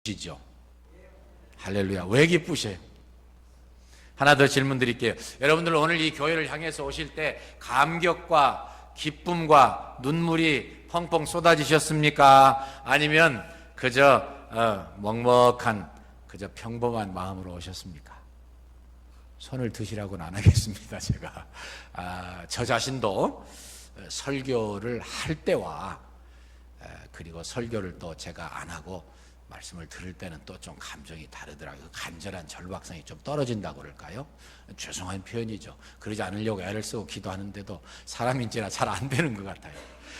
기쁘시죠? 할렐루야. 왜 기쁘세요? 하나 더 질문 드릴게요. 여러분들 오늘 이 교회를 향해서 오실 때 감격과 기쁨과 눈물이 펑펑 쏟아지셨습니까? 아니면 그저 먹먹한 그저 평범한 마음으로 오셨습니까? 손을 드시라고는 안 하겠습니다. 제가 저 자신도 설교를 할 때와 그리고 설교를 또 제가 안 하고 말씀을 들을 때는 또 좀 감정이 다르더라고요. 간절한 절박성이 좀 떨어진다고 그럴까요? 죄송한 표현이죠. 그러지 않으려고 애를 쓰고 기도하는데도 사람인지라 잘 안 되는 것 같아요.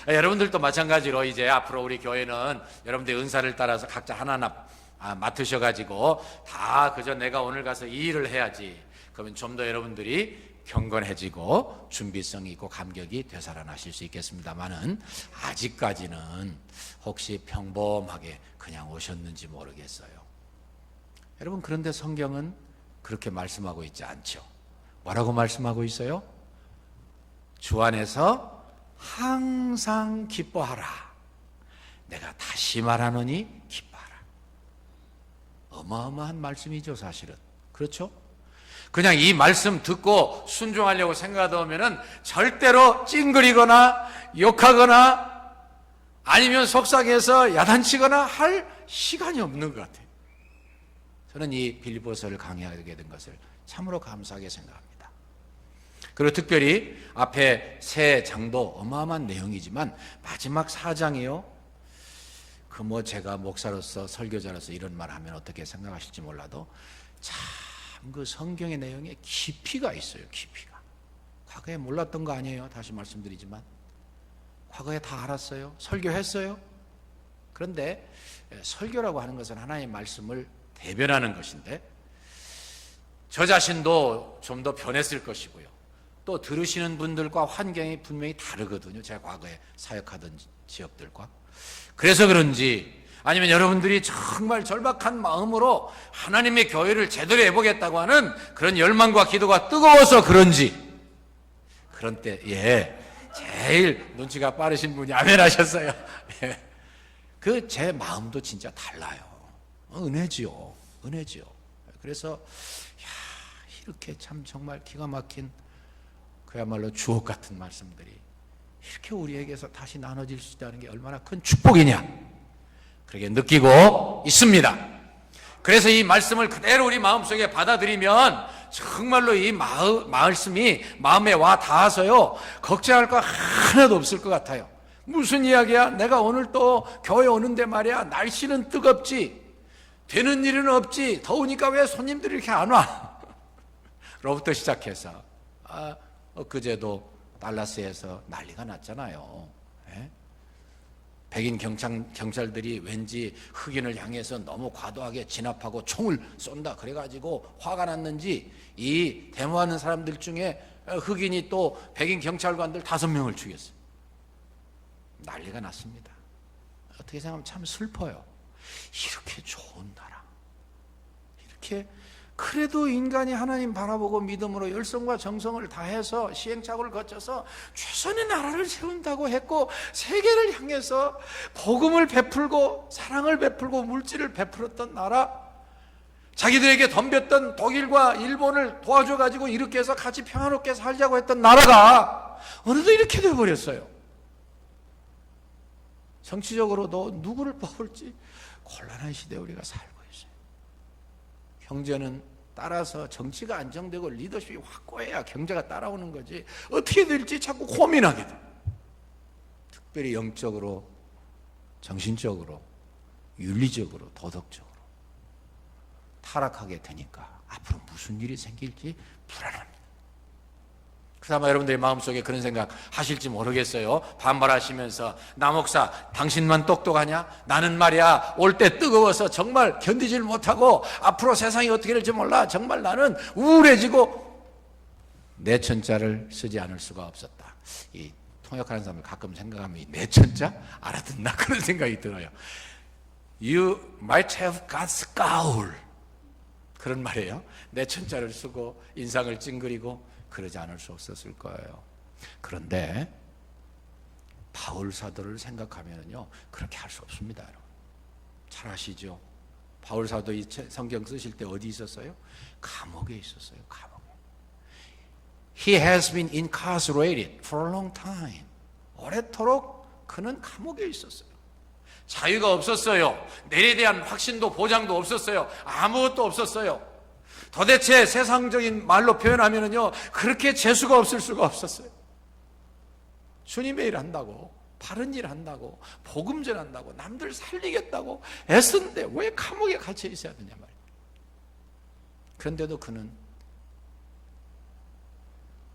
여러분들도 마찬가지로 이제 앞으로 우리 교회는 여러분들의 은사를 따라서 각자 하나하나 맡으셔가지고 다 그저 내가 오늘 가서 이 일을 해야지. 그러면 좀 더 여러분들이 경건해지고 준비성이 있고 감격이 되살아나실 수 있겠습니다만은 아직까지는 혹시 평범하게 그냥 오셨는지 모르겠어요. 여러분, 그런데 성경은 그렇게 말씀하고 있지 않죠. 뭐라고 말씀하고 있어요? 주 안에서 항상 기뻐하라. 내가 다시 말하노니 기뻐하라. 어마어마한 말씀이죠, 사실은. 그렇죠? 그냥 이 말씀 듣고 순종하려고 생각하면은 절대로 찡그리거나 욕하거나 아니면 속상해서 야단치거나 할 시간이 없는 것 같아요. 저는 이 빌립보서를 강의하게 된 것을 참으로 감사하게 생각합니다. 그리고 특별히 앞에 세 장도 어마어마한 내용이지만 마지막 4장이요. 제가 목사로서 설교자로서 이런 말 하면 어떻게 생각하실지 몰라도 참 그 성경의 내용에 깊이가 있어요. 깊이가. 과거에 몰랐던 거 아니에요. 다시 말씀드리지만 과거에 다 알았어요. 설교했어요. 그런데 설교라고 하는 것은 하나님의 말씀을 대변하는 것인데 저 자신도 좀 더 변했을 것이고요. 또 들으시는 분들과 환경이 분명히 다르거든요. 제가 과거에 사역하던 지역들과. 그래서 그런지 아니면 여러분들이 정말 절박한 마음으로 하나님의 교회를 제대로 해보겠다고 하는 그런 열망과 기도가 뜨거워서 그런지 그런 때에 제일 눈치가 빠르신 분이 아멘 하셨어요. 그 제 마음도 진짜 달라요. 은혜지요. 은혜지요. 그래서 이렇게 참 정말 기가 막힌 그야말로 주옥 같은 말씀들이 이렇게 우리에게서 다시 나눠질 수 있다는 게 얼마나 큰 축복이냐 그렇게 느끼고 있습니다. 그래서 이 말씀을 그대로 우리 마음속에 받아들이면 정말로 이 말씀이 마음에 와 닿아서요 걱정할 거 하나도 없을 것 같아요. 무슨 이야기야? 내가 오늘 또 교회 오는데 말이야 날씨는 뜨겁지 되는 일은 없지 더우니까 왜 손님들이 이렇게 안 와? 로부터 시작해서 엊그제도 달라스에서 난리가 났잖아요. 백인 경찰들이 왠지 흑인을 향해서 너무 과도하게 진압하고 총을 쏜다 그래가지고 화가 났는지 이 데모하는 사람들 중에 흑인이 또 백인 경찰관들 5명을 죽였어요. 난리가 났습니다. 어떻게 생각하면 참 슬퍼요. 이렇게 좋은 나라, 이렇게 그래도 인간이 하나님 바라보고 믿음으로 열성과 정성을 다해서 시행착오를 거쳐서 최선의 나라를 세운다고 했고 세계를 향해서 복음을 베풀고 사랑을 베풀고 물질을 베풀었던 나라, 자기들에게 덤볐던 독일과 일본을 도와줘가지고 이렇게 해서 같이 평화롭게 살자고 했던 나라가 어느덧 이렇게 되어버렸어요. 정치적으로도 누구를 뽑을지 곤란한 시대에 우리가 살고 있어요. 경제는 따라서 정치가 안정되고 리더십이 확고해야 경제가 따라오는 거지 어떻게 될지 자꾸 고민하게 돼. 특별히 영적으로, 정신적으로, 윤리적으로, 도덕적으로 타락하게 되니까 앞으로 무슨 일이 생길지 불안합니다. 그나마 여러분들의 마음속에 그런 생각 하실지 모르겠어요. 반발하시면서 나 목사 당신만 똑똑하냐? 나는 말이야 올 때 뜨거워서 정말 견디질 못하고 앞으로 세상이 어떻게 될지 몰라. 정말 나는 우울해지고 내천자를 쓰지 않을 수가 없었다. 이 통역하는 사람을 가끔 생각하면 이 내천자? 알아듣나? 그런 생각이 들어요. You might have God's scowl 그런 말이에요. 내천자를 쓰고 인상을 찡그리고 그러지 않을 수 없었을 거예요. 그런데 바울 사도를 생각하면요 그렇게 할 수 없습니다. 여러분 잘 아시죠? 바울 사도 이 성경 쓰실 때 어디 있었어요? 감옥에 있었어요. 감옥에. He has been incarcerated for a long time. 오래도록 그는 감옥에 있었어요. 자유가 없었어요. 내일에 대한 확신도 보장도 없었어요. 아무것도 없었어요. 도대체 세상적인 말로 표현하면요, 그렇게 재수가 없을 수가 없었어요. 주님의 일 한다고, 바른 일 한다고, 복음 전한다고, 남들 살리겠다고 애쓰는데 왜 감옥에 갇혀 있어야 되냐 말이에요. 그런데도 그는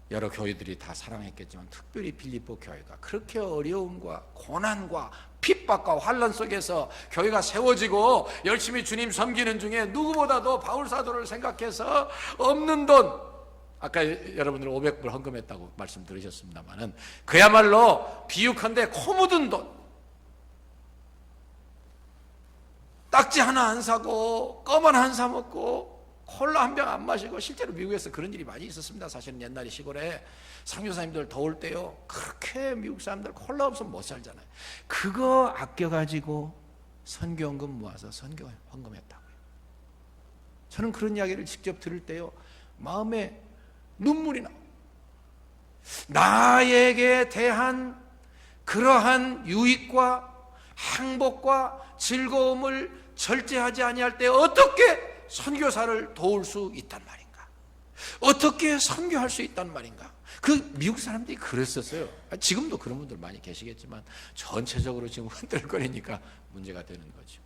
여러 교회들이 다 사랑했겠지만 특별히 빌립보 교회가 그렇게 어려움과 고난과 핍박과 환난 속에서 교회가 세워지고 열심히 주님 섬기는 중에 누구보다도 바울 사도를 생각해서 없는 돈, 아까 여러분들 500불 헌금했다고 말씀 들으셨습니다만은 그야말로 비유컨대 코 묻은 돈, 딱지 하나 안 사고 껌 하나 안 사 먹고 콜라 한 병 안 마시고, 실제로 미국에서 그런 일이 많이 있었습니다. 사실은 옛날에 시골에 선교사님들 더울 때요, 그렇게 미국 사람들 콜라 없으면 못 살잖아요. 그거 아껴가지고 선교헌금 모아서 선교 헌금했다고요. 저는 그런 이야기를 직접 들을 때요, 마음에 눈물이 나요. 나에게 대한 그러한 유익과 행복과 즐거움을 절제하지 아니할 때 어떻게 선교사를 도울 수 있단 말인가? 어떻게 선교할 수 있단 말인가? 그 미국 사람들이 그랬었어요. 지금도 그런 분들 많이 계시겠지만 전체적으로 지금 흔들거리니까 문제가 되는 거죠.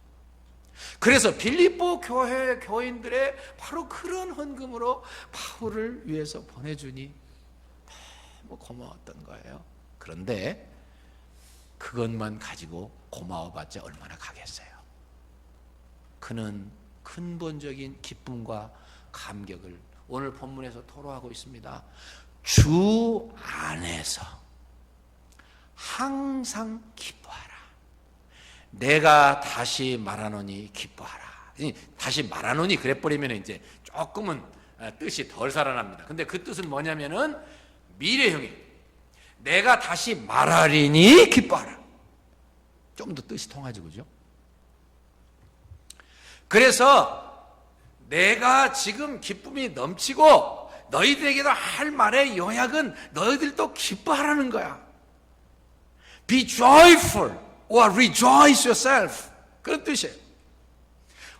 그래서 빌립보 교회 교인들의 바로 그런 헌금으로 바울을 위해서 보내주니 너무 고마웠던 거예요. 그런데 그것만 가지고 고마워봤자 얼마나 가겠어요. 그는 근본적인 기쁨과 감격을 오늘 본문에서 토로하고 있습니다. 주 안에서 항상 기뻐하라. 내가 다시 말하노니 기뻐하라. 다시 말하노니 그래버리면 이제 조금은 뜻이 덜 살아납니다. 근데 그 뜻은 뭐냐면은 미래형이 내가 다시 말하리니 기뻐하라. 좀 더 뜻이 통하지, 그죠? 그래서 내가 지금 기쁨이 넘치고 너희들에게도 할 말의 요약은 너희들도 기뻐하라는 거야. Be joyful or rejoice yourself. 그런 뜻이에요.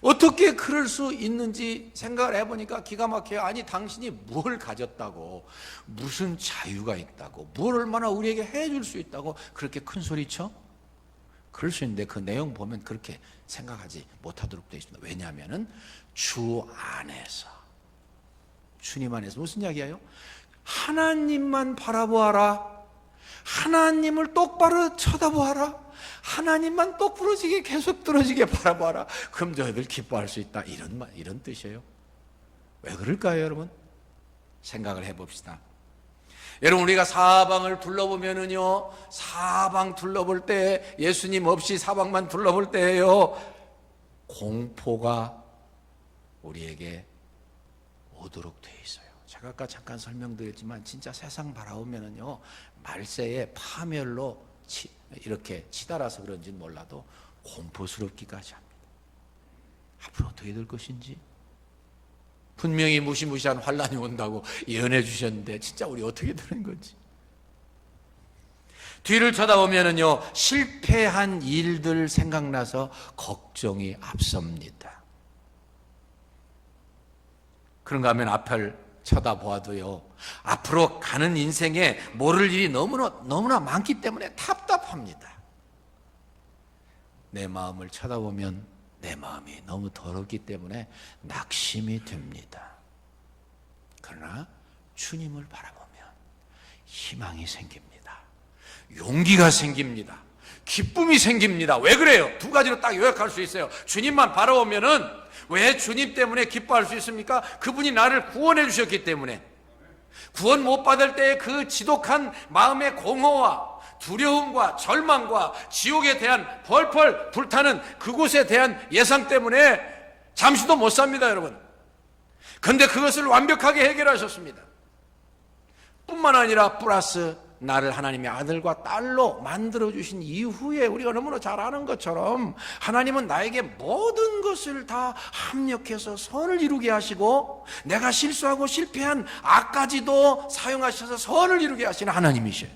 어떻게 그럴 수 있는지 생각을 해보니까 기가 막혀요. 아니, 당신이 뭘 가졌다고, 무슨 자유가 있다고, 뭘 얼마나 우리에게 해줄 수 있다고 그렇게 큰 소리 쳐? 그럴 수 있는데 그 내용 보면 그렇게 생각하지 못하도록 되어 있습니다. 왜냐하면 주 안에서, 주님 안에서. 무슨 이야기예요? 하나님만 바라보아라. 하나님을 똑바로 쳐다보아라. 하나님만 똑 부러지게 계속 떨어지게 바라보아라. 그럼 너희들 기뻐할 수 있다. 이런 뜻이에요. 왜 그럴까요, 여러분? 생각을 해봅시다. 여러분, 우리가 사방을 둘러보면은요, 사방 둘러볼 때, 예수님 없이 사방만 둘러볼 때예요, 공포가 우리에게 오도록 되어 있어요. 제가 아까 잠깐 설명드렸지만 진짜 세상 바라보면은요, 말세에 파멸로 이렇게 치달아서 그런지는 몰라도 공포스럽기까지 합니다. 앞으로 어떻게 될 것인지. 분명히 무시무시한 환란이 온다고 예언해 주셨는데 진짜 우리 어떻게 되는 건지. 뒤를 쳐다보면은요, 실패한 일들 생각나서 걱정이 앞섭니다. 그런가 하면 앞을 쳐다보아도요, 앞으로 가는 인생에 모를 일이 너무나 많기 때문에 답답합니다. 내 마음을 쳐다보면 내 마음이 너무 더럽기 때문에 낙심이 됩니다. 그러나 주님을 바라보면 희망이 생깁니다. 용기가 생깁니다. 기쁨이 생깁니다. 왜 그래요? 두 가지로 딱 요약할 수 있어요. 주님만 바라보면은 왜 주님 때문에 기뻐할 수 있습니까? 그분이 나를 구원해 주셨기 때문에. 구원 못 받을 때의 그 지독한 마음의 공허와 두려움과 절망과 지옥에 대한 펄펄 불타는 그곳에 대한 예상 때문에 잠시도 못 삽니다, 여러분. 그런데 그것을 완벽하게 해결하셨습니다. 뿐만 아니라 플러스 나를 하나님의 아들과 딸로 만들어주신 이후에 우리가 너무나 잘 아는 것처럼 하나님은 나에게 모든 것을 다 합력해서 선을 이루게 하시고 내가 실수하고 실패한 악까지도 사용하셔서 선을 이루게 하시는 하나님이셔요.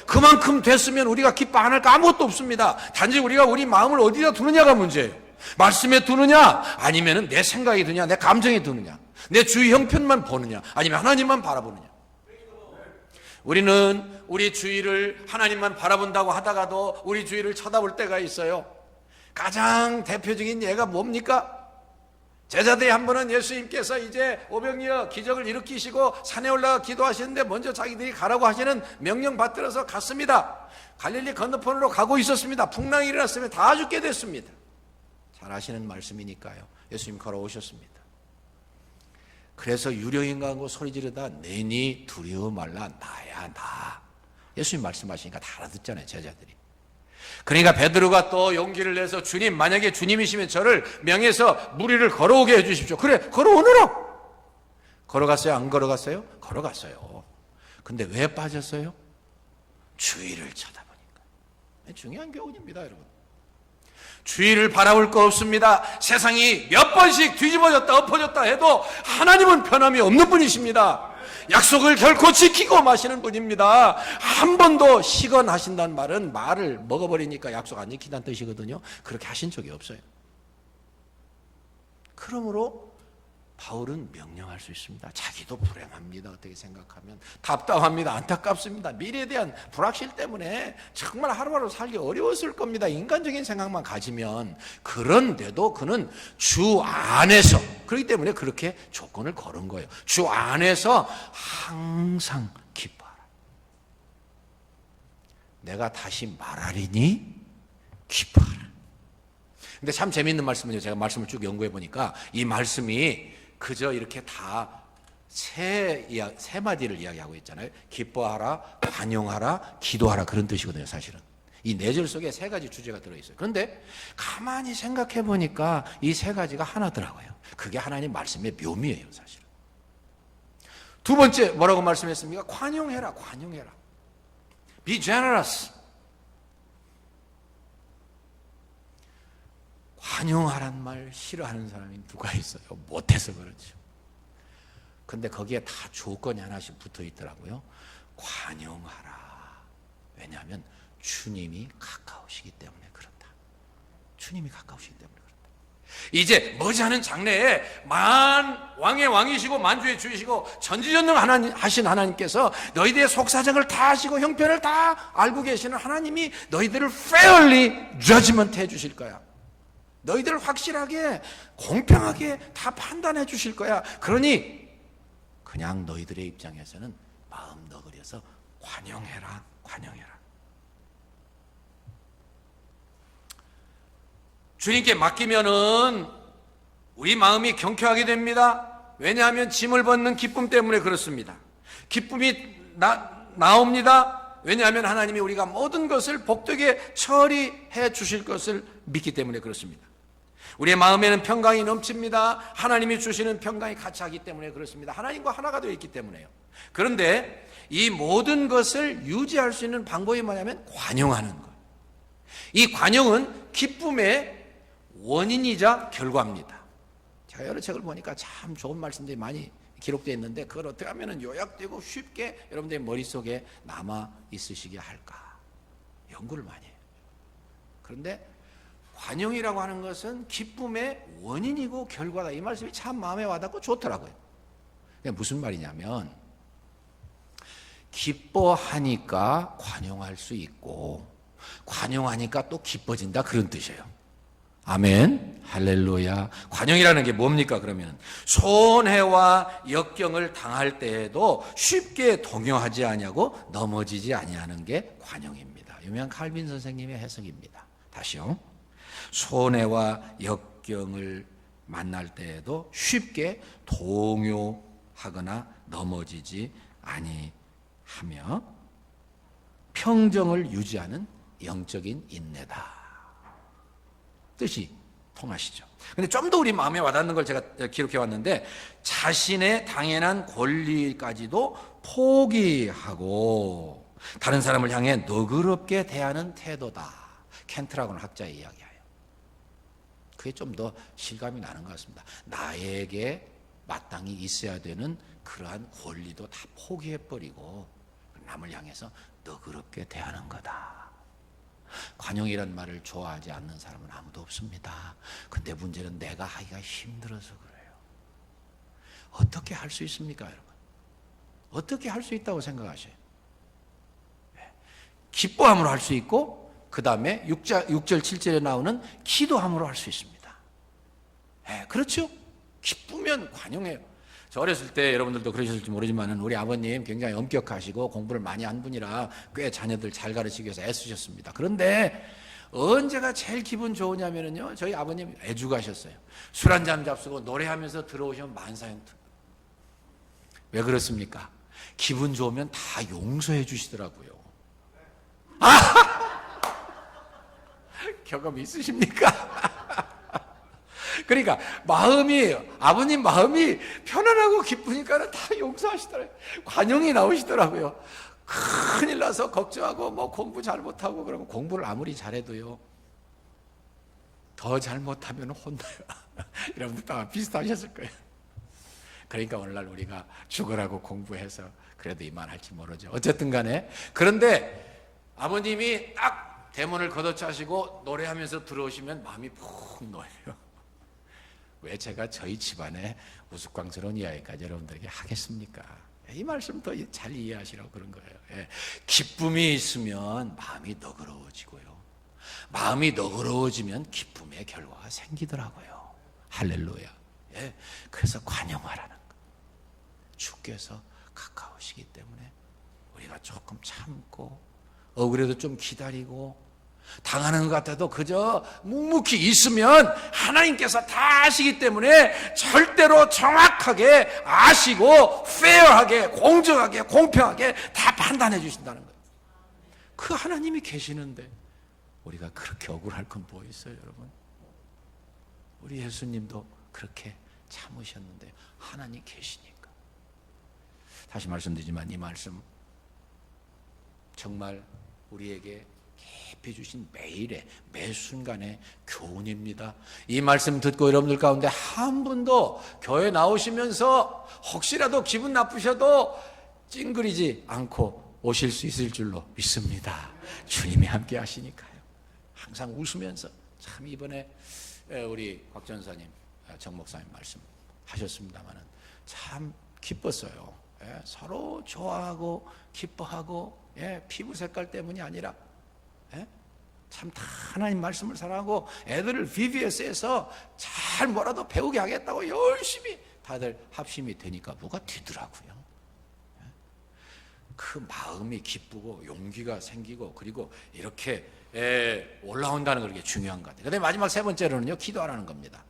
그만큼 됐으면 우리가 기뻐 안 할까 아무것도 없습니다. 단지 우리가 우리 마음을 어디다 두느냐가 문제예요. 말씀에 두느냐, 아니면 내 생각이 드냐, 내 감정이 드느냐, 내 주위 형편만 보느냐, 아니면 하나님만 바라보느냐. 우리는 우리 주위를 하나님만 바라본다고 하다가도 우리 주위를 쳐다볼 때가 있어요. 가장 대표적인 예가 뭡니까? 제자들이 한 번은 예수님께서 이제 오병이어 기적을 일으키시고 산에 올라가 기도하시는데 먼저 자기들이 가라고 하시는 명령 받들어서 갔습니다. 갈릴리 건너편으로 가고 있었습니다. 풍랑이 일어났으면 다 죽게 됐습니다. 잘 아시는 말씀이니까요. 예수님 걸어오셨습니다. 그래서 유령인간하고 소리 지르다 내니 두려워 말라, 나야 나. 예수님 말씀하시니까 다 알아듣잖아요, 제자들이. 그러니까 베드로가 또 용기를 내서 주님, 만약에 주님이시면 저를 명해서 무리를 걸어오게 해주십시오. 그래, 걸어오느라. 걸어갔어요? 안 걸어갔어요? 걸어갔어요. 근데 왜 빠졌어요? 주위를 쳐다보니까. 중요한 교훈입니다, 여러분. 주위를 바라볼 거 없습니다. 세상이 몇 번씩 뒤집어졌다 엎어졌다 해도 하나님은 변함이 없는 분이십니다. 약속을 결코 지키고 마시는 분입니다. 한 번도 시건하신다는 말은 말을 먹어버리니까 약속 안 지킨다는 뜻이거든요. 그렇게 하신 적이 없어요. 그러므로 바울은 명령할 수 있습니다. 자기도 불행합니다. 어떻게 생각하면 답답합니다. 안타깝습니다. 미래에 대한 불확실 때문에 정말 하루하루 살기 어려웠을 겁니다. 인간적인 생각만 가지면. 그런데도 그는 주 안에서, 그렇기 때문에 그렇게 조건을 걸은 거예요. 주 안에서 항상 기뻐하라. 내가 다시 말하리니 기뻐하라. 근데 참 재미있는 말씀은요, 제가 말씀을 쭉 연구해 보니까 이 말씀이 그저 이렇게 다 세 마디를 이야기하고 있잖아요. 기뻐하라, 환영하라, 기도하라, 그런 뜻이거든요. 사실은 이 네 절 속에 세 가지 주제가 들어있어요. 그런데 가만히 생각해 보니까 이 세 가지가 하나더라고요. 그게 하나님 말씀의 묘미예요. 사실은 두 번째 뭐라고 말씀했습니까? 관용해라, 관용해라. Be generous. 관용하란 말 싫어하는 사람이 누가 있어요? 못해서 그렇죠. 근데 거기에 다 조건이 하나씩 붙어 있더라고요. 관용하라. 왜냐하면 주님이 가까우시기 때문에 그렇다. 주님이 가까우시기 때문에 그렇다. 이제 머지않은 장래에 왕의 왕이시고 만주의 주이시고 전지전능 하신 하나님께서 너희들의 속사정을 다 아시고 형편을 다 알고 계시는 하나님이 너희들을 fairly judgment 해 주실 거야. 너희들을 확실하게 공평하게 다 판단해 주실 거야. 그러니 그냥 너희들의 입장에서는 마음 너그려서 관용해라, 관용해라. 주님께 맡기면은 우리 마음이 경쾌하게 됩니다. 왜냐하면 짐을 벗는 기쁨 때문에 그렇습니다. 기쁨이 나옵니다. 왜냐하면 하나님이 우리가 모든 것을 복되게 처리해 주실 것을 믿기 때문에 그렇습니다. 우리의 마음에는 평강이 넘칩니다. 하나님이 주시는 평강이 같이 하기 때문에 그렇습니다. 하나님과 하나가 되어 있기 때문에요. 그런데 이 모든 것을 유지할 수 있는 방법이 뭐냐면 관용하는 거예요. 이 관용은 기쁨의 원인이자 결과입니다. 제가 여러 책을 보니까 참 좋은 말씀들이 많이 기록되어 있는데 그걸 어떻게 하면 요약되고 쉽게 여러분들의 머릿속에 남아 있으시게 할까 연구를 많이 해요. 그런데 관용이라고 하는 것은 기쁨의 원인이고 결과다. 이 말씀이 참 마음에 와닿고 좋더라고요. 무슨 말이냐면 기뻐하니까 관용할 수 있고 관용하니까 또 기뻐진다, 그런 뜻이에요. 아멘, 할렐루야. 관용이라는 게 뭡니까? 그러면 손해와 역경을 당할 때에도 쉽게 동요하지 아니하고 넘어지지 아니하는 게 관용입니다. 유명한 칼빈 선생님의 해석입니다. 다시요. 손해와 역경을 만날 때에도 쉽게 동요하거나 넘어지지 아니하며 평정을 유지하는 영적인 인내다. 뜻이 통하시죠. 근데 좀 더 우리 마음에 와닿는 걸 제가 기록해 왔는데 자신의 당연한 권리까지도 포기하고 다른 사람을 향해 너그럽게 대하는 태도다. 켄트라고는 학자의 이야기예요. 그게 좀 더 실감이 나는 것 같습니다. 나에게 마땅히 있어야 되는 그러한 권리도 다 포기해버리고 남을 향해서 너그럽게 대하는 거다. 관용이란 말을 좋아하지 않는 사람은 아무도 없습니다. 근데 문제는 내가 하기가 힘들어서 그래요. 어떻게 할 수 있습니까, 여러분? 어떻게 할 수 있다고 생각하셔요? 기뻐함으로 할 수 있고, 그 다음에 6절, 7절에 나오는 기도함으로 할 수 있습니다. 그렇죠? 기쁘면 관용해요. 저 어렸을 때 여러분들도 그러셨을지 모르지만 우리 아버님 굉장히 엄격하시고 공부를 많이 한 분이라 꽤 자녀들 잘 가르치기 위해서 애쓰셨습니다. 그런데 언제가 제일 기분 좋으냐면요, 저희 아버님 애주가셨어요. 술 한잔 잡수고 노래하면서 들어오시면 만사형통. 왜 그렇습니까? 기분 좋으면 다 용서해 주시더라고요. 경험 있으십니까? 그러니까 아버님 마음이 편안하고 기쁘니까 다 용서하시더라고요. 관용이 나오시더라고요. 큰일 나서 걱정하고 공부 잘못하고 그러면 공부를 아무리 잘해도요, 더 잘못하면 혼나요. 여러분들 다 비슷하셨을 거예요. 그러니까 오늘날 우리가 죽으라고 공부해서 그래도 이만할지 모르죠. 어쨌든 간에, 그런데 아버님이 딱 대문을 걷어차시고 노래하면서 들어오시면 마음이 푹 놓여요. 왜 제가 저희 집안의 우스꽝스러운 이야기까지 여러분들에게 하겠습니까? 이 말씀 더 잘 이해하시라고 그런 거예요. 기쁨이 있으면 마음이 너그러워지고요, 마음이 너그러워지면 기쁨의 결과가 생기더라고요. 할렐루야. 그래서 관용하라는 거. 주께서 가까우시기 때문에 우리가 조금 참고 억울해도 좀 기다리고, 당하는 것 같아도 그저 묵묵히 있으면 하나님께서 다 아시기 때문에 절대로 정확하게 아시고 페어하게, 공정하게, 공평하게 다 판단해 주신다는 거예요. 그 하나님이 계시는데 우리가 그렇게 억울할 건 뭐 있어요, 여러분? 우리 예수님도 그렇게 참으셨는데 하나님 계시니까. 다시 말씀드리지만 이 말씀 정말 우리에게 깊이 주신 매일의 매 순간의 교훈입니다. 이 말씀 듣고 여러분들 가운데 한 분도 교회 나오시면서 혹시라도 기분 나쁘셔도 찡그리지 않고 오실 수 있을 줄로 믿습니다. 주님이 함께 하시니까요. 항상 웃으면서, 참 이번에 우리 곽 전사님, 정 목사님 말씀 하셨습니다마는 참 기뻤어요. 서로 좋아하고 기뻐하고, 피부 색깔 때문이 아니라 참 다 하나님 말씀을 사랑하고 애들을 VBS에서 잘 뭐라도 배우게 하겠다고 열심히 다들 합심이 되니까 뭐가 되더라고요. 그 마음이 기쁘고 용기가 생기고, 그리고 이렇게 올라온다는 게 중요한 것 같아요. 그다음에 마지막 세 번째로는요, 기도하라는 겁니다.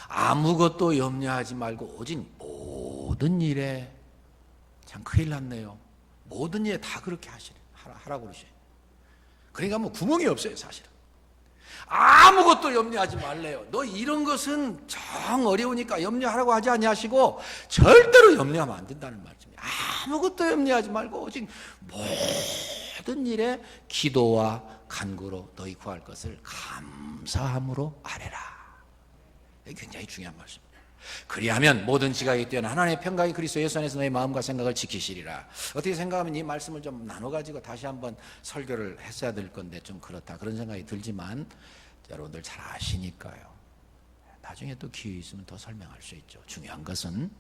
아무것도 염려하지 말고 오직 모든 일에, 참 큰일 났네요. 모든 일에 다 그렇게 하라고 그러셔요. 그러니까 구멍이 없어요, 사실은. 아무것도 염려하지 말래요. 너 이런 것은 정 어려우니까 염려하라고 하지 아니하시고 절대로 염려하면 안 된다는 말씀이에요. 아무것도 염려하지 말고 오직 모든 일에 기도와 간구로 너희 구할 것을 감사함으로 아뢰라. 이게 굉장히 중요한 말씀입니다. 그리하면 모든 지각이 뛰어난 하나님의 평강이 그리스도 예수 안에서 너의 마음과 생각을 지키시리라. 어떻게 생각하면 이 말씀을 좀 나눠가지고 다시 한번 설교를 했어야 될 건데 좀 그렇다, 그런 생각이 들지만 여러분들 잘 아시니까요. 나중에 또 기회 있으면 더 설명할 수 있죠. 중요한 것은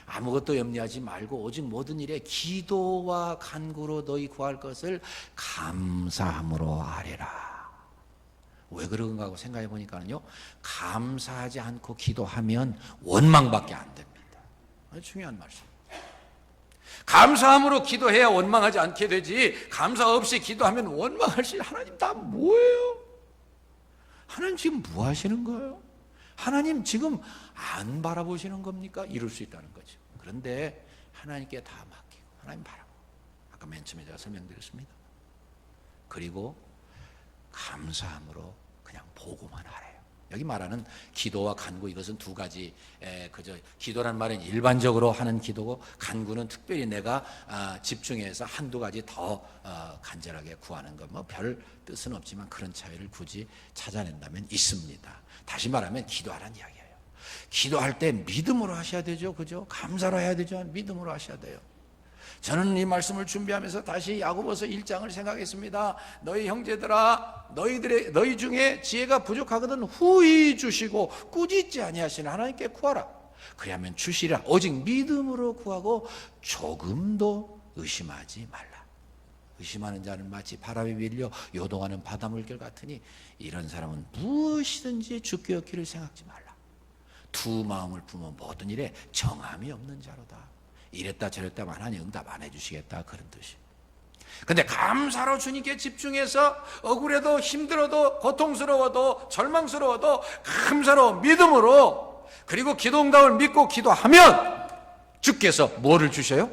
아무것도 염려하지 말고 오직 모든 일에 기도와 간구로 너희 구할 것을 감사함으로 아뢰라. 왜 그런가 하고 생각해 보니까요, 감사하지 않고 기도하면 원망밖에 안 됩니다. 중요한 말씀. 감사함으로 기도해야 원망하지 않게 되지, 감사 없이 기도하면 원망할 수, 하나님 다 뭐예요? 하나님 지금 뭐 하시는 거예요? 하나님 지금 안 바라보시는 겁니까? 이럴 수 있다는 거죠. 그런데 하나님께 다 맡기고 하나님 바라보고, 아까 맨 처음에 제가 설명드렸습니다. 그리고 감사함으로 그냥 보고만 하래요. 여기 말하는 기도와 간구, 이것은 두 가지. 그저 기도란 말은 일반적으로 하는 기도고, 간구는 특별히 내가 집중해서 한두 가지 더 간절하게 구하는 것. 뭐 별 뜻은 없지만 그런 차이를 굳이 찾아낸다면 있습니다. 다시 말하면 기도하라는 이야기예요. 기도할 때 믿음으로 하셔야 되죠. 그죠? 감사로 해야 되죠. 믿음으로 하셔야 돼요. 저는 이 말씀을 준비하면서 다시 야고보서 1장을 생각했습니다. 너희 형제들아, 너희 중에 지혜가 부족하거든 후히 주시고 꾸짖지 아니하시는 하나님께 구하라. 그리하면 주시리라. 오직 믿음으로 구하고 조금도 의심하지 말라. 의심하는 자는 마치 바람에 밀려 요동하는 바닷물결 같으니 이런 사람은 무엇이든지 주께 얻기를 생각지 말라. 두 마음을 품어 모든 일에 정함이 없는 자로다. 이랬다 저랬다 하나님 응답 안 해주시겠다, 그런 뜻이. 근데 감사로 주님께 집중해서 억울해도 힘들어도 고통스러워도 절망스러워도 감사로 믿음으로, 그리고 기도 응답을 믿고 기도하면 주께서 뭐를 주셔요?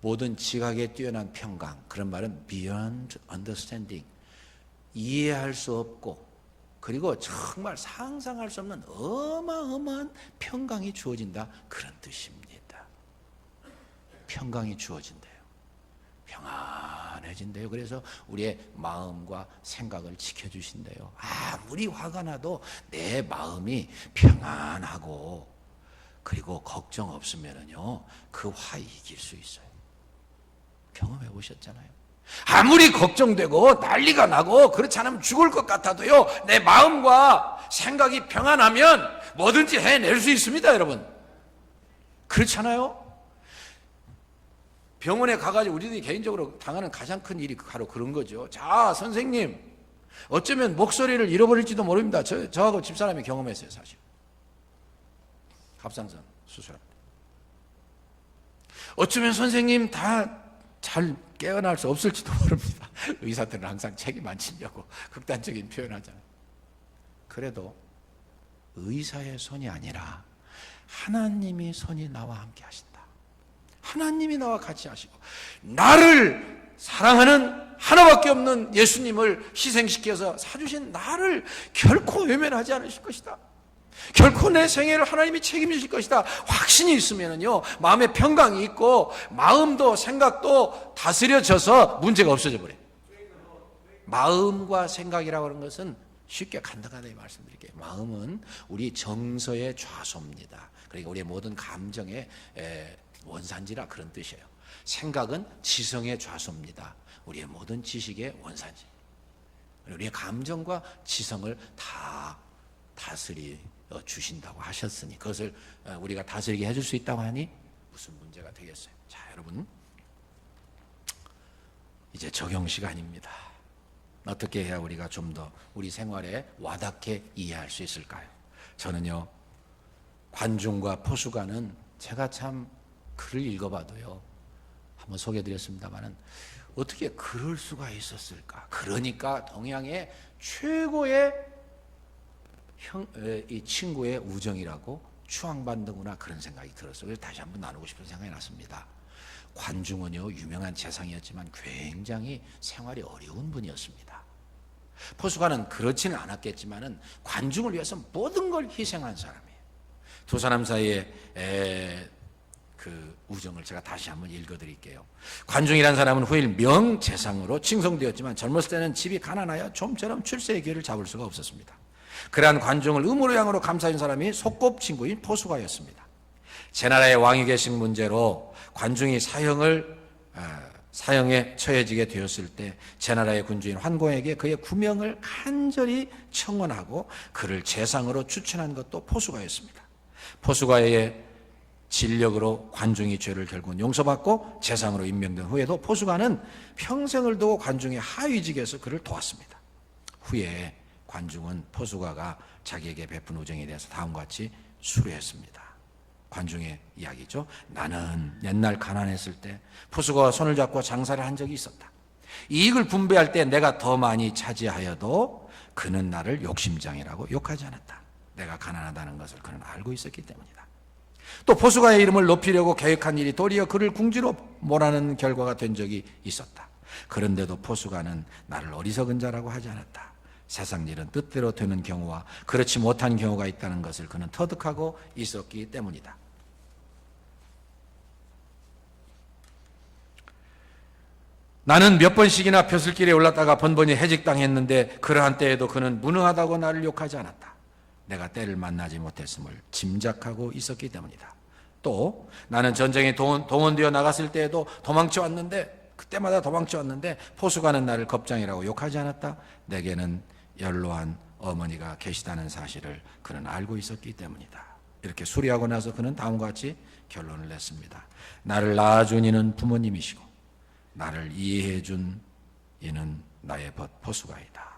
모든 지각에 뛰어난 평강. 그런 말은 beyond understanding, 이해할 수 없고 그리고 정말 상상할 수 없는 어마어마한 평강이 주어진다, 그런 뜻입니다. 평강이 주어진대요. 평안해진대요. 그래서 우리의 마음과 생각을 지켜주신대요. 아무리 화가 나도 내 마음이 평안하고 그리고 걱정 없으면요 그 화 이길 수 있어요. 경험해 보셨잖아요. 아무리 걱정되고 난리가 나고 그렇지 않으면 죽을 것 같아도요, 내 마음과 생각이 평안하면 뭐든지 해낼 수 있습니다, 여러분. 그렇잖아요? 병원에 가가지고 우리들이 개인적으로 당하는 가장 큰 일이 바로 그런 거죠. 자, 선생님, 어쩌면 목소리를 잃어버릴지도 모릅니다. 저하고 집사람이 경험했어요, 사실. 갑상선 수술합니다. 어쩌면 선생님 다 잘 깨어날 수 없을지도 모릅니다. 의사들은 항상 책임 안 지려고 극단적인 표현하잖아요. 그래도 의사의 손이 아니라 하나님이 손이 나와 함께 하신다. 하나님이 나와 같이 하시고 나를 사랑하는 하나밖에 없는 예수님을 희생시켜서 사주신 나를 결코 외면하지 않으실 것이다. 결코 내 생애를 하나님이 책임지실 것이다. 확신이 있으면요 마음에 평강이 있고 마음도 생각도 다스려져서 문제가 없어져 버려요. 마음과 생각이라고 하는 것은 쉽게 간단하게 말씀드릴게요. 마음은 우리 정서의 좌소입니다. 그러니까 우리의 모든 감정의 원산지라 그런 뜻이에요. 생각은 지성의 좌소입니다. 우리의 모든 지식의 원산지. 우리의 감정과 지성을 다 다스리 주신다고 하셨으니 그것을 우리가 다스리게 해줄 수 있다고 하니 무슨 문제가 되겠어요. 자, 여러분, 이제 적용 시간입니다. 어떻게 해야 우리가 좀 더 우리 생활에 와닿게 이해할 수 있을까요? 저는요, 관중과 포수가는 제가 참 글을 읽어봐도요, 한번 소개해드렸습니다마는 어떻게 그럴 수가 있었을까? 그러니까 동양의 최고의 이 친구의 우정이라고 추앙받는구나, 그런 생각이 들었어요. 그래서 다시 한번 나누고 싶은 생각이 났습니다. 관중은요 유명한 재상이었지만 굉장히 생활이 어려운 분이었습니다. 포수가는 그렇지는 않았겠지만은 관중을 위해서 모든 걸 희생한 사람이에요. 두 사람 사이에 그 우정을 제가 다시 한번 읽어드릴게요. 관중이란 사람은 후일 명재상으로 칭송되었지만 젊었을 때는 집이 가난하여 좀처럼 출세의 기회를 잡을 수가 없었습니다. 그러한 관중을 음으로 양으로 감싸준 사람이 소꿉친구인 포수가였습니다. 제 나라의 왕이 계신 문제로 관중이 사형에 처해지게 되었을 때 제 나라의 군주인 환공에게 그의 구명을 간절히 청원하고 그를 재상으로 추천한 것도 포수가였습니다. 포수가의 진력으로 관중이 죄를 결국은 용서받고 재상으로 임명된 후에도 포수가는 평생을 두고 관중의 하위직에서 그를 도왔습니다. 후에 관중은 포수가가 자기에게 베푼 우정에 대해서 다음과 같이 수료했습니다. 관중의 이야기죠. 나는 옛날 가난했을 때 포수가와 손을 잡고 장사를 한 적이 있었다. 이익을 분배할 때 내가 더 많이 차지하여도 그는 나를 욕심장이라고 욕하지 않았다. 내가 가난하다는 것을 그는 알고 있었기 때문이다. 또 포수가의 이름을 높이려고 계획한 일이 도리어 그를 궁지로 몰아넣는 결과가 된 적이 있었다. 그런데도 포수가는 나를 어리석은 자라고 하지 않았다. 세상 일은 뜻대로 되는 경우와 그렇지 못한 경우가 있다는 것을 그는 터득하고 있었기 때문이다. 나는 몇 번씩이나 벼슬길에 올랐다가 번번이 해직당했는데 그러한 때에도 그는 무능하다고 나를 욕하지 않았다. 내가 때를 만나지 못했음을 짐작하고 있었기 때문이다. 또 나는 전쟁에 동원되어 나갔을 때에도 그때마다 도망쳐 왔는데 포수가는 나를 겁장이라고 욕하지 않았다. 내게는 연로한 어머니가 계시다는 사실을 그는 알고 있었기 때문이다. 이렇게 수리하고 나서 그는 다음과 같이 결론을 냈습니다. 나를 낳아준 이는 부모님이시고 나를 이해해준 이는 나의 포수가이다.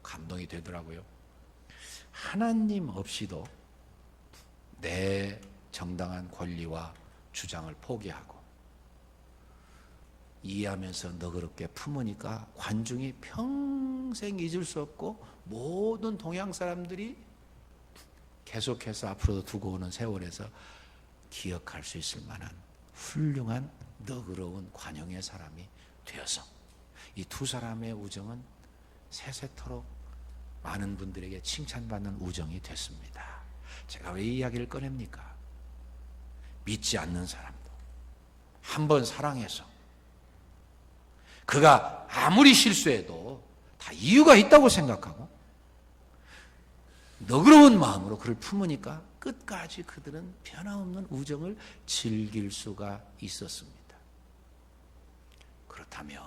감동이 되더라고요. 하나님 없이도 내 정당한 권리와 주장을 포기하고 이해하면서 너그럽게 품으니까 관중이 평생 잊을 수 없고 모든 동양 사람들이 계속해서 앞으로도 두고 오는 세월에서 기억할 수 있을 만한 훌륭한 너그러운 관용의 사람이 되어서 이 두 사람의 우정은 세세토록 많은 분들에게 칭찬받는 우정이 됐습니다. 제가 왜 이 이야기를 꺼냅니까? 믿지 않는 사람도 한 번 사랑해서 그가 아무리 실수해도 다 이유가 있다고 생각하고 너그러운 마음으로 그를 품으니까 끝까지 그들은 변함없는 우정을 즐길 수가 있었습니다. 그렇다면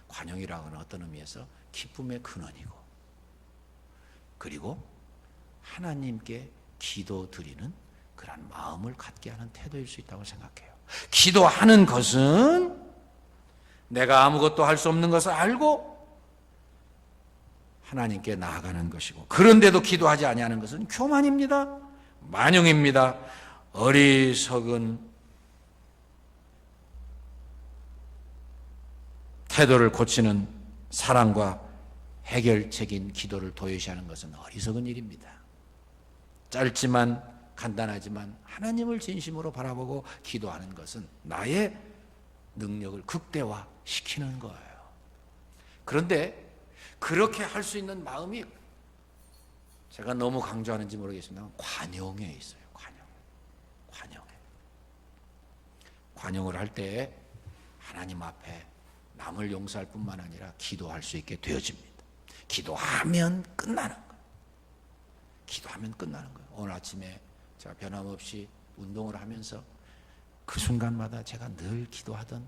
관용이라고는 어떤 의미에서 기쁨의 근원이고 그리고 하나님께 기도드리는 그런 마음을 갖게 하는 태도일 수 있다고 생각해요. 기도하는 것은 내가 아무것도 할 수 없는 것을 알고 하나님께 나아가는 것이고 그런데도 기도하지 아니하는 것은 교만입니다. 만용입니다. 어리석은 태도를 고치는 사랑과 해결책인 기도를 도외시하는 것은 어리석은 일입니다. 짧지만 간단하지만 하나님을 진심으로 바라보고 기도하는 것은 나의 능력을 극대화시키는 거예요. 그런데 그렇게 할 수 있는 마음이 제가 너무 강조하는지 모르겠습니다. 관용에 있어요. 관용을 할 때 하나님 앞에 남을 용서할 뿐만 아니라 기도할 수 있게 되어집니다. 기도하면 끝나는 거예요. 오늘 아침에 제가 변함없이 운동을 하면서 그 순간마다 제가 늘 기도하던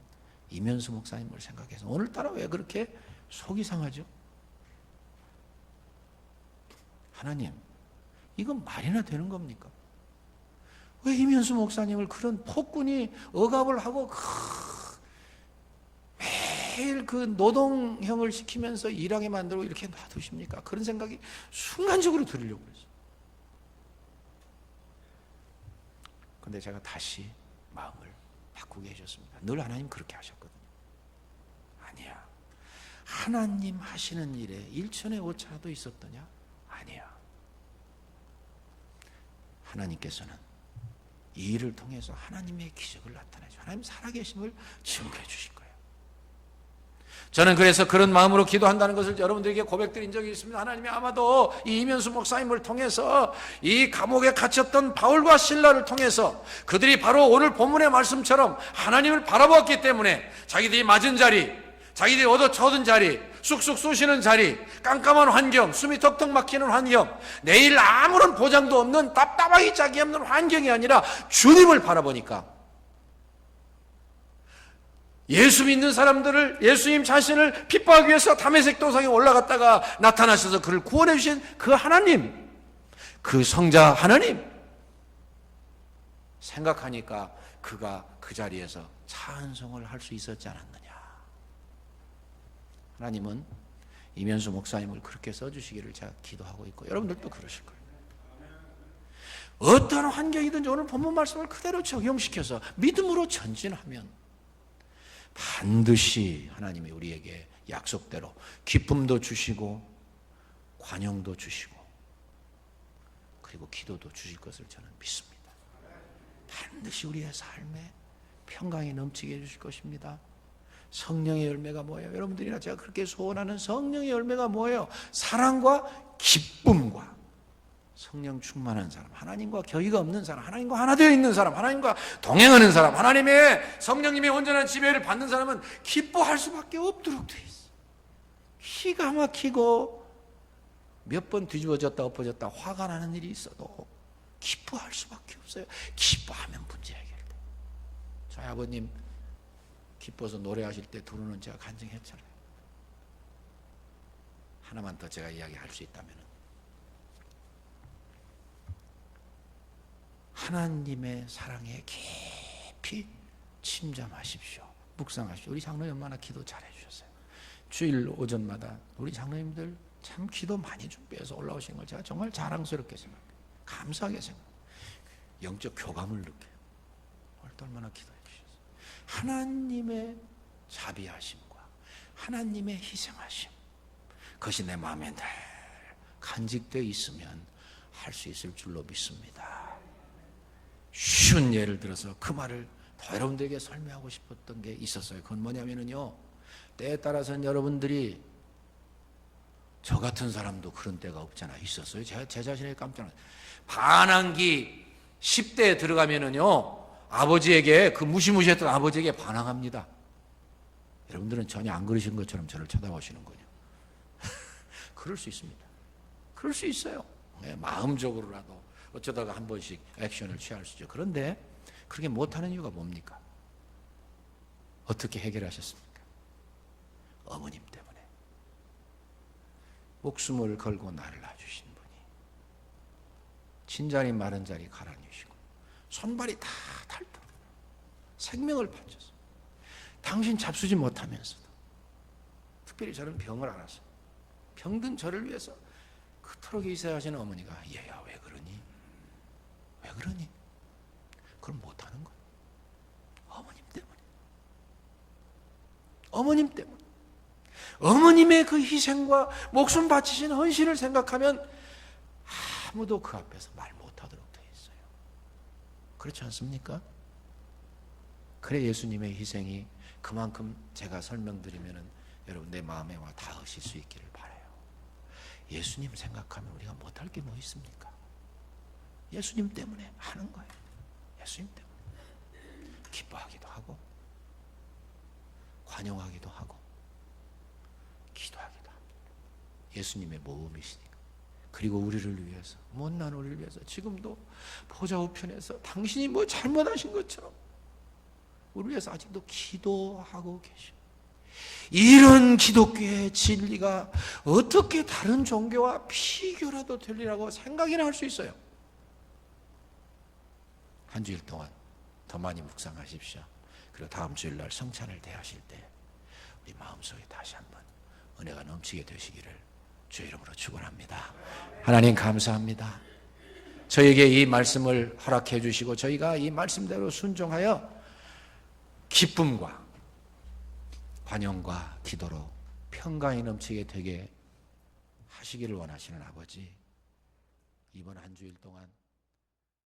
이면수 목사님을 생각해서 오늘따라 왜 그렇게 속이 상하죠? 하나님, 이건 말이나 되는 겁니까? 왜 이면수 목사님을 그런 폭군이 억압을 하고 매일 그 노동형을 시키면서 일하게 만들고 이렇게 놔두십니까? 그런 생각이 순간적으로 들으려고 그랬어요. 그런데 제가 다시 마음을 바꾸게 해줬습니다. 늘 하나님 그렇게 하셨거든요. 아니야. 하나님 하시는 일에 일천의 오차도 있었더냐? 아니야. 하나님께서는 이 일을 통해서 하나님의 기적을 나타내죠. 하나님 살아계심을 증거해 주실 거예요. 저는 그래서 그런 마음으로 기도한다는 것을 여러분들에게 고백드린 적이 있습니다. 하나님이 아마도 이 이면수 목사님을 통해서 이 감옥에 갇혔던 바울과 실라를 통해서 그들이 바로 오늘 본문의 말씀처럼 하나님을 바라보았기 때문에 자기들이 맞은 자리, 자기들이 얻어쳐든 자리, 쑥쑥 쑤시는 자리, 깜깜한 환경, 숨이 턱턱 막히는 환경, 내일 아무런 보장도 없는 답답하기 짝이 없는 환경이 아니라 주님을 바라보니까 예수 믿는 사람들을, 예수님 자신을 핍박하기 위해서 다메섹 도상에 올라갔다가 나타나셔서 그를 구원해 주신 그 하나님, 그 성자 하나님 생각하니까 그가 그 자리에서 찬송을 할 수 있었지 않았느냐. 하나님은 이면수 목사님을 그렇게 써주시기를 제가 기도하고 있고 여러분들도 그러실 거예요. 어떤 환경이든지 오늘 본문 말씀을 그대로 적용시켜서 믿음으로 전진하면 반드시 하나님이 우리에게 약속대로 기쁨도 주시고 관용도 주시고 그리고 기도도 주실 것을 저는 믿습니다. 반드시 우리의 삶에 평강이 넘치게 해주실 것입니다. 성령의 열매가 뭐예요? 여러분들이나 제가 그렇게 소원하는 성령의 열매가 뭐예요? 사랑과 기쁨과 성령 충만한 사람, 하나님과 격의가 없는 사람, 하나님과 하나 되어 있는 사람, 하나님과 동행하는 사람, 하나님의 성령님의 온전한 지배를 받는 사람은 기뻐할 수밖에 없도록 돼 있어. 기가 막히고 몇 번 뒤집어졌다 엎어졌다 화가 나는 일이 있어도 기뻐할 수밖에 없어요. 기뻐하면 문제 해결돼. 저희 아버님 기뻐서 노래하실 때 들어오는 제가 간증했잖아요. 하나만 더 제가 이야기할 수 있다면, 하나님의 사랑에 깊이 침잠하십시오. 묵상하십시오. 우리 장로님 얼마나 기도 잘해 주셨어요. 주일 오전마다 우리 장로님들 참 기도 많이 준비해서 올라오신 걸 제가 정말 자랑스럽게 생각해요. 감사하게 생각해요. 영적 교감을 느껴요. 얼마나 기도해 주셨어요. 하나님의 자비하심과 하나님의 희생하심, 그것이 내 마음에 늘 간직되어 있으면 할 수 있을 줄로 믿습니다. 쉬운 예를 들어서 그 말을 더 여러분들에게 설명하고 싶었던 게 있었어요. 그건 뭐냐면요, 때에 따라서는 여러분들이 저 같은 사람도 그런 때가 없잖아. 있었어요. 제가 제 자신에게 깜짝 놀랐어요. 반항기 10대에 들어가면은요, 아버지에게, 그 무시무시했던 아버지에게 반항합니다. 여러분들은 전혀 안 그러신 것처럼 저를 쳐다보시는군요. 그럴 수 있습니다. 그럴 수 있어요. 네, 마음적으로라도 어쩌다가 한 번씩 액션을 취할 수 있죠. 그런데 그렇게 못하는 이유가 뭡니까? 어떻게 해결하셨습니까? 어머님 때문에. 목숨을 걸고 나를 낳아주신 분이 친자리 마른 자리 가라앉히시고 손발이 다 닳도록 생명을 바쳤어. 당신 잡수지 못하면서도 특별히 저는 병을 알아서 병든 저를 위해서 그토록 희생하시는 어머니가, 얘야 왜 그러니? 왜 그러니? 그럼 못하는 거야. 어머님 때문에. 어머님 때문에. 어머님의 그 희생과 목숨 바치신 헌신을 생각하면 아무도 그 앞에서 말 못하도록 되어 있어요. 그렇지 않습니까? 그래 예수님의 희생이 그만큼 제가 설명드리면은 여러분 내 마음에 와 닿으실 수 있기를 바라요. 예수님 생각하면 우리가 못할 게 뭐 있습니까? 예수님 때문에 하는 거예요. 예수님 때문에 기뻐하기도 하고 관용하기도 하고 기도하기도 합니다. 예수님의 모험이시니까. 그리고 우리를 위해서, 못난 우리를 위해서 지금도 보좌 우편에서 당신이 뭐 잘못하신 것처럼 우리를 위해서 아직도 기도하고 계십니다. 이런 기독교의 진리가 어떻게 다른 종교와 비교라도 되리라고 생각이나 할 수 있어요. 한 주일 동안 더 많이 묵상하십시오. 그리고 다음 주일날 성찬을 대하실 때 우리 마음속에 다시 한번 은혜가 넘치게 되시기를 주의 이름으로 축원합니다. 하나님 감사합니다. 저에게 이 말씀을 허락해 주시고 저희가 이 말씀대로 순종하여 기쁨과 관용과 기도로 평강이 넘치게 되게 하시기를 원하시는 아버지, 이번 한 주일 동안